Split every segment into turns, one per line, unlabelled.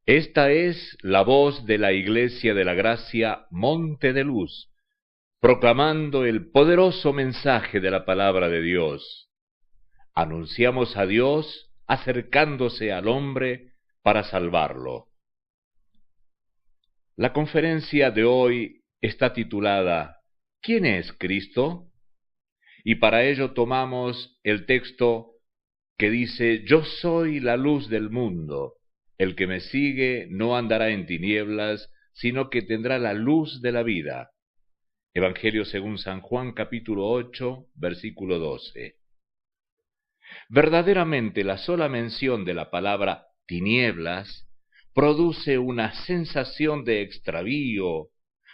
Esta es la voz de la Iglesia de la Gracia Monte de Luz, proclamando el poderoso mensaje de la palabra de Dios. Anunciamos a Dios acercándose al hombre para salvarlo. La conferencia de hoy está titulada ¿Quién es Cristo? Y para ello tomamos el texto que dice: Yo soy la luz del mundo. El que me sigue no andará en tinieblas, sino que tendrá la luz de la vida. Evangelio según San Juan, capítulo 8, versículo 12. Verdaderamente, la sola mención de la palabra tinieblas produce una sensación de extravío,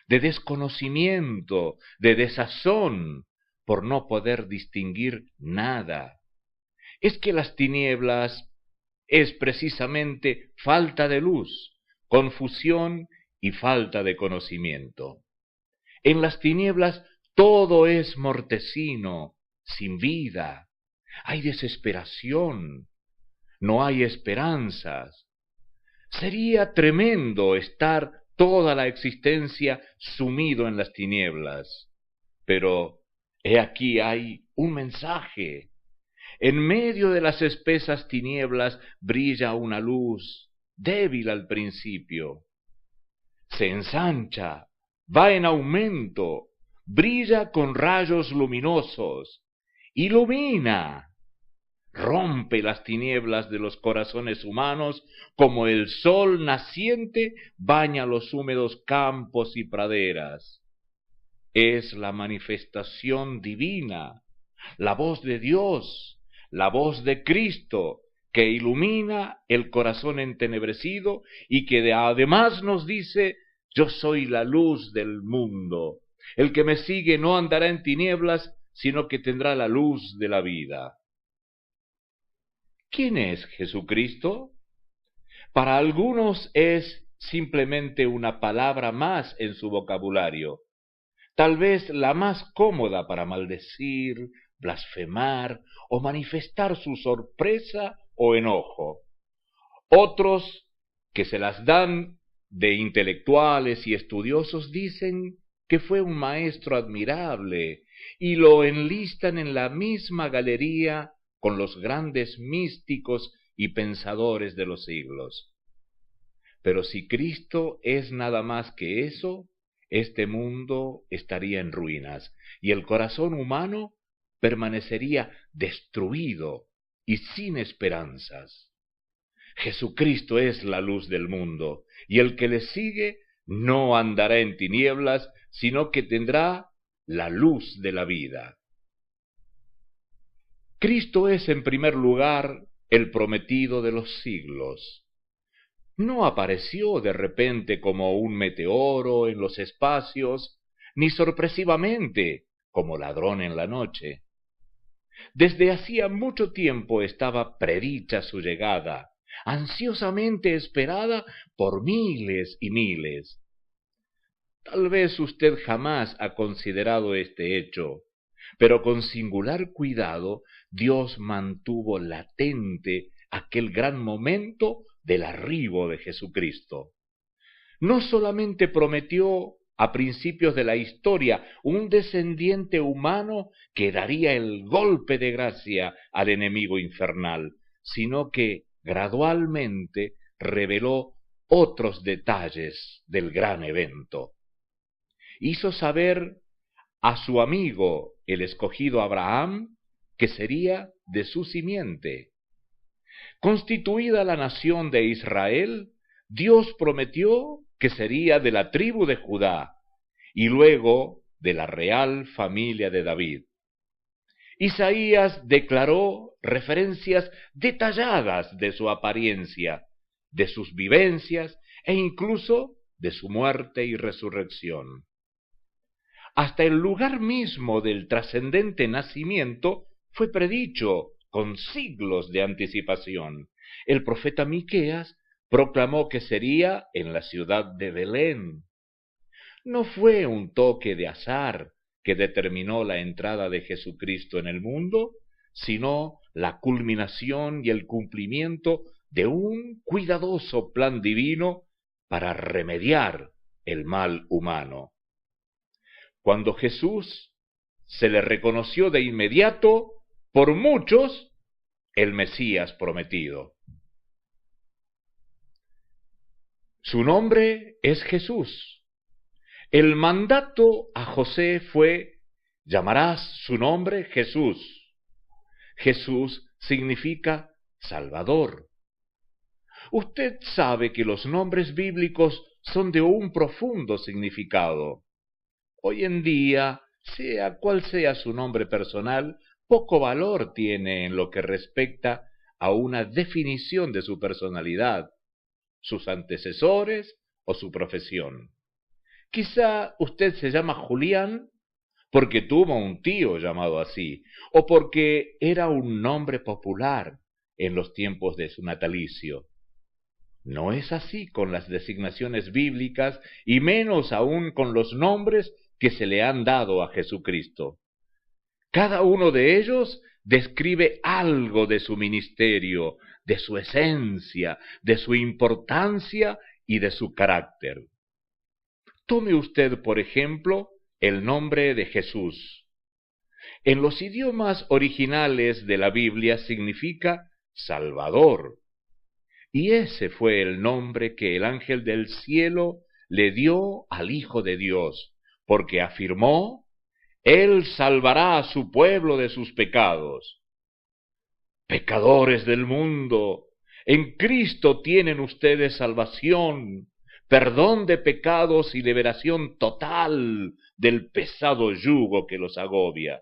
de desconocimiento, de desazón, por no poder distinguir nada. Es que las tinieblas es precisamente falta de luz, confusión y falta de conocimiento. En las tinieblas todo es mortecino, sin vida. Hay desesperación, no hay esperanzas. Sería tremendo estar toda la existencia sumido en las tinieblas. Pero he aquí hay un mensaje. En medio de las espesas tinieblas brilla una luz, débil al principio. Se ensancha, va en aumento, brilla con rayos luminosos, ilumina, rompe las tinieblas de los corazones humanos como el sol naciente baña los húmedos campos y praderas. Es la manifestación divina, la voz de Dios, la voz de Cristo, que ilumina el corazón entenebrecido y que además nos dice: yo soy la luz del mundo. El que me sigue no andará en tinieblas, sino que tendrá la luz de la vida. ¿Quién es Jesucristo? Para algunos es simplemente una palabra más en su vocabulario, tal vez la más cómoda para maldecir, blasfemar o manifestar su sorpresa o enojo. Otros, que se las dan de intelectuales y estudiosos, dicen que fue un maestro admirable y lo enlistan en la misma galería con los grandes místicos y pensadores de los siglos. Pero si Cristo es nada más que eso, este mundo estaría en ruinas y el corazón humano permanecería destruido y sin esperanzas. Jesucristo es la luz del mundo, y el que le sigue no andará en tinieblas, sino que tendrá la luz de la vida. Cristo es, en primer lugar, el prometido de los siglos. No apareció de repente como un meteoro en los espacios, ni sorpresivamente como ladrón en la noche. Desde hacía mucho tiempo estaba predicha su llegada, ansiosamente esperada por miles y miles. Tal vez usted jamás ha considerado este hecho, pero con singular cuidado Dios mantuvo latente aquel gran momento del arribo de Jesucristo. No solamente prometió a principios de la historia un descendiente humano que daría el golpe de gracia al enemigo infernal, sino que gradualmente reveló otros detalles del gran evento. Hizo saber a su amigo, el escogido Abraham, que sería de su simiente. Constituida la nación de Israel, Dios prometió que sería de la tribu de Judá y luego de la real familia de David. Isaías declaró referencias detalladas de su apariencia, de sus vivencias e incluso de su muerte y resurrección. Hasta el lugar mismo del trascendente nacimiento fue predicho con siglos de anticipación. El profeta Miqueas proclamó que sería en la ciudad de Belén. No fue un toque de azar que determinó la entrada de Jesucristo en el mundo, sino la culminación y el cumplimiento de un cuidadoso plan divino para remediar el mal humano. Cuando Jesús se le reconoció de inmediato por muchos el Mesías prometido. Su nombre es Jesús. El mandato a José fue: llamarás su nombre Jesús. Jesús significa Salvador. Usted sabe que los nombres bíblicos son de un profundo significado. Hoy en día, sea cual sea su nombre personal, poco valor tiene en lo que respecta a una definición de su personalidad, sus antecesores o su profesión. Quizá usted se llama Julián porque tuvo un tío llamado así, o porque era un nombre popular en los tiempos de su natalicio. No es así con las designaciones bíblicas y menos aún con los nombres que se le han dado a Jesucristo. Cada uno de ellos describe algo de su ministerio, de su esencia, de su importancia y de su carácter. Tome usted, por ejemplo, el nombre de Jesús. En los idiomas originales de la Biblia significa Salvador. Y ese fue el nombre que el ángel del cielo le dio al Hijo de Dios, porque afirmó: Él salvará a su pueblo de sus pecados. Pecadores del mundo, en Cristo tienen ustedes salvación, perdón de pecados y liberación total del pesado yugo que los agobia.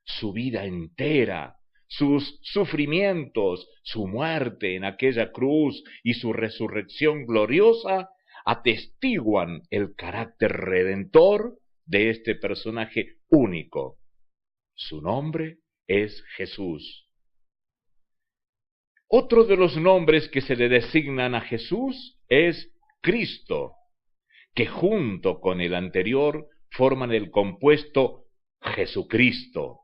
Su vida entera, sus sufrimientos, su muerte en aquella cruz y su resurrección gloriosa atestiguan el carácter redentor de este personaje único. Su nombre es Jesús. Otro de los nombres que se le designan a Jesús es Cristo, que junto con el anterior forman el compuesto Jesucristo.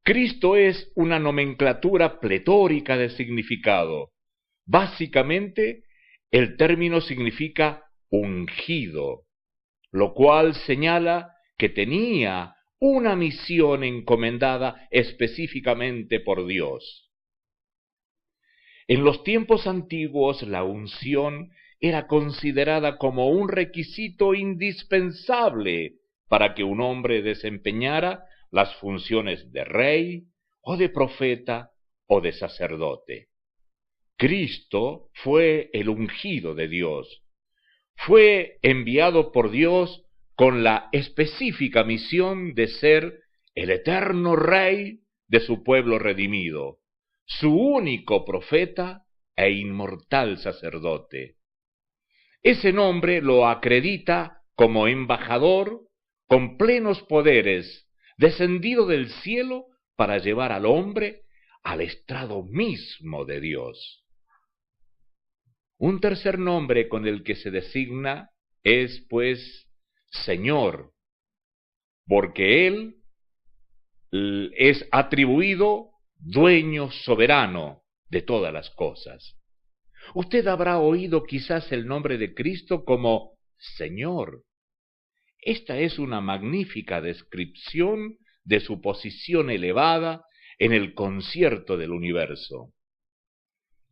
Cristo es una nomenclatura pletórica de significado. Básicamente, el término significa ungido, lo cual señala que tenía una misión encomendada específicamente por Dios. En los tiempos antiguos, la unción era considerada como un requisito indispensable para que un hombre desempeñara las funciones de rey, o de profeta, o de sacerdote. Cristo fue el ungido de Dios. Fue enviado por Dios con la específica misión de ser el eterno Rey de su pueblo redimido, su único profeta e inmortal sacerdote. Ese nombre lo acredita como embajador con plenos poderes, descendido del cielo para llevar al hombre al estrado mismo de Dios. Un tercer nombre con el que se designa es, pues, Señor, porque Él es atribuido dueño soberano de todas las cosas. Usted habrá oído quizás el nombre de Cristo como Señor. Esta es una magnífica descripción de su posición elevada en el concierto del universo.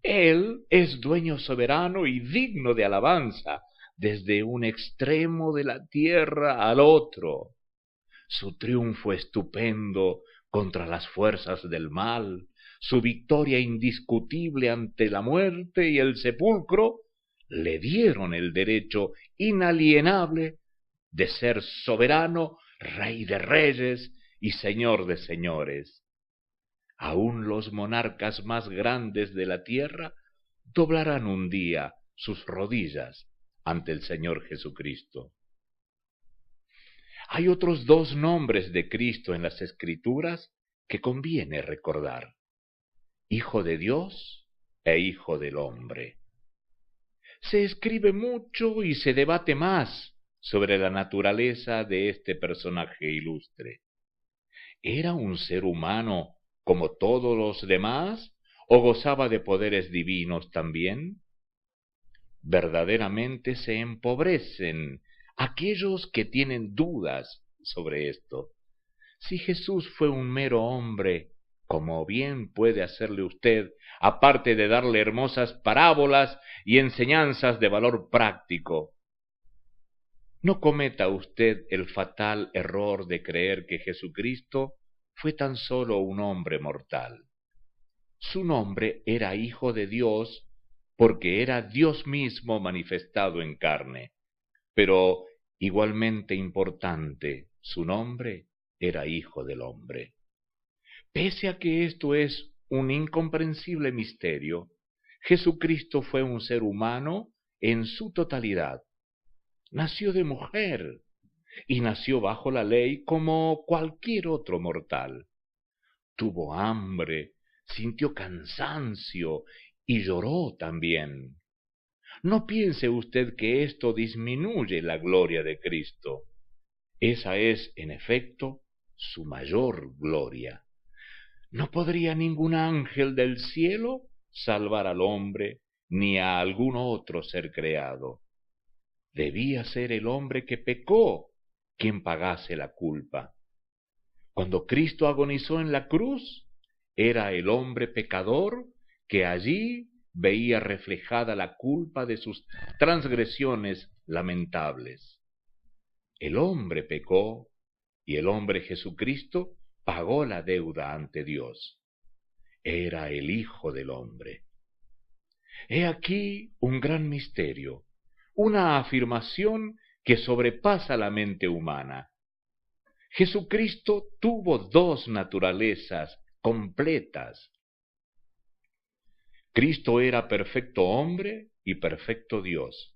Él es dueño soberano y digno de alabanza desde un extremo de la tierra al otro. Su triunfo estupendo contra las fuerzas del mal, su victoria indiscutible ante la muerte y el sepulcro, le dieron el derecho inalienable de ser soberano, rey de reyes y señor de señores. Aún los monarcas más grandes de la tierra doblarán un día sus rodillas ante el Señor Jesucristo. Hay otros dos nombres de Cristo en las Escrituras que conviene recordar: Hijo de Dios e Hijo del Hombre. Se escribe mucho y se debate más sobre la naturaleza de este personaje ilustre. ¿Era un ser humano como todos los demás, ¿O gozaba de poderes divinos también? Verdaderamente se empobrecen aquellos que tienen dudas sobre esto. Si Jesús fue un mero hombre, como bien puede hacerle usted, aparte de darle hermosas parábolas y enseñanzas de valor práctico, no cometa usted el fatal error de creer que Jesucristo fue tan solo un hombre mortal. Su nombre era Hijo de Dios porque era Dios mismo manifestado en carne, pero igualmente importante, su nombre era Hijo del Hombre. Pese a que esto es un incomprensible misterio, Jesucristo fue un ser humano en su totalidad. Nació de mujer y nació bajo la ley como cualquier otro mortal. Tuvo hambre, sintió cansancio y lloró también. No piense usted que esto disminuye la gloria de Cristo. Esa es, en efecto, su mayor gloria. No podría ningún ángel del cielo salvar al hombre ni a algún otro ser creado. Debía ser el hombre que pecó quien pagase la culpa. Cuando Cristo agonizó en la cruz, era el hombre pecador que allí veía reflejada la culpa de sus transgresiones lamentables. El hombre pecó y el hombre Jesucristo pagó la deuda ante Dios. Era el Hijo del Hombre. He aquí un gran misterio, una afirmación que sobrepasa la mente humana. Jesucristo tuvo dos naturalezas completas. Cristo era perfecto hombre y perfecto Dios.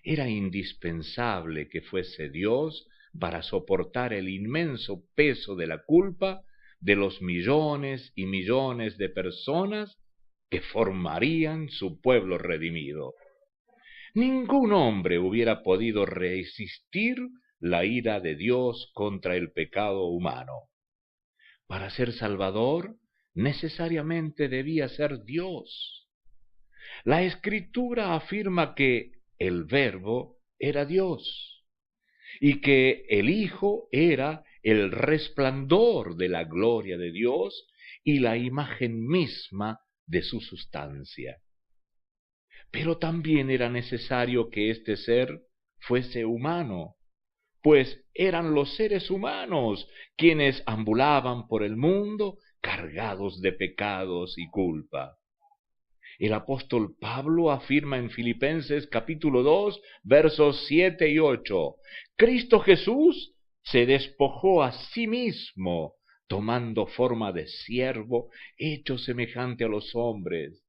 Era indispensable que fuese Dios para soportar el inmenso peso de la culpa de los millones y millones de personas que formarían su pueblo redimido. Ningún hombre hubiera podido resistir la ira de Dios contra el pecado humano. Para ser Salvador, necesariamente debía ser Dios. La Escritura afirma que el Verbo era Dios y que el Hijo era el resplandor de la gloria de Dios y la imagen misma de su sustancia. Pero también era necesario que este ser fuese humano, pues eran los seres humanos quienes ambulaban por el mundo cargados de pecados y culpa. El apóstol Pablo afirma en Filipenses capítulo 2, versos 7 y 8, Cristo Jesús se despojó a sí mismo, tomando forma de siervo, hecho semejante a los hombres,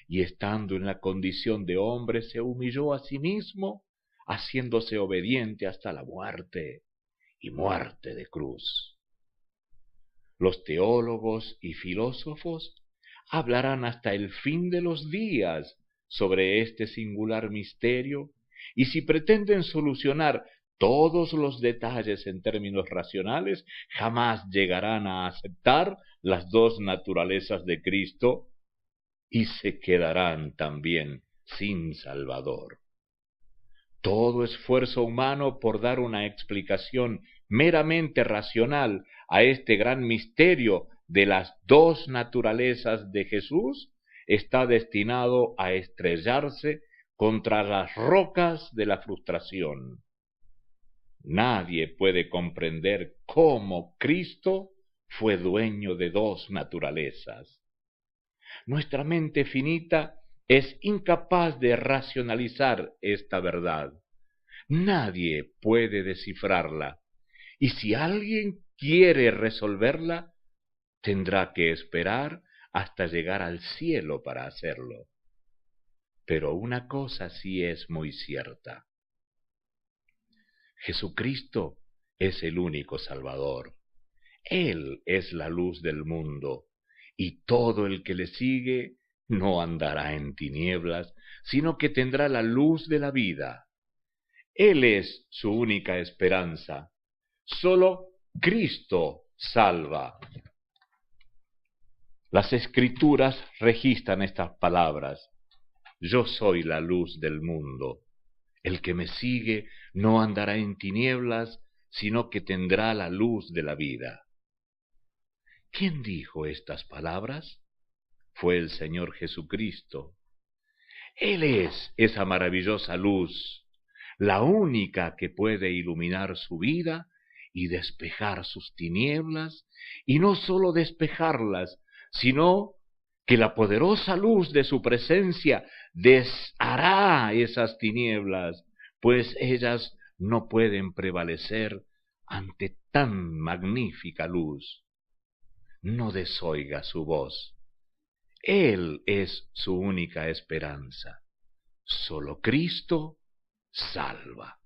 y estando en la condición de hombre se humilló a sí mismo, haciéndose obediente hasta la muerte, y muerte de cruz. Los teólogos y filósofos hablarán hasta el fin de los días sobre este singular misterio, y si pretenden solucionar todos los detalles en términos racionales, jamás llegarán a aceptar las dos naturalezas de Cristo y se quedarán también sin Salvador. Todo esfuerzo humano por dar una explicación meramente racional a este gran misterio de las dos naturalezas de Jesús está destinado a estrellarse contra las rocas de la frustración. Nadie puede comprender cómo Cristo fue dueño de dos naturalezas. Nuestra mente finita es incapaz de racionalizar esta verdad. Nadie puede descifrarla, y si alguien quiere resolverla, tendrá que esperar hasta llegar al cielo para hacerlo. Pero una cosa sí es muy cierta. Jesucristo es el único Salvador. Él es la luz del mundo, y todo el que le sigue no andará en tinieblas, sino que tendrá la luz de la vida. Él es su única esperanza. Solo Cristo salva. Las Escrituras registran estas palabras: yo soy la luz del mundo. El que me sigue no andará en tinieblas, sino que tendrá la luz de la vida. ¿Quién dijo estas palabras? Fue el Señor Jesucristo. Él es esa maravillosa luz, la única que puede iluminar su vida y despejar sus tinieblas, y no sólo despejarlas, sino que la poderosa luz de su presencia deshará esas tinieblas, pues ellas no pueden prevalecer ante tan magnífica luz. No desoiga su voz. Él es su única esperanza. Solo Cristo salva.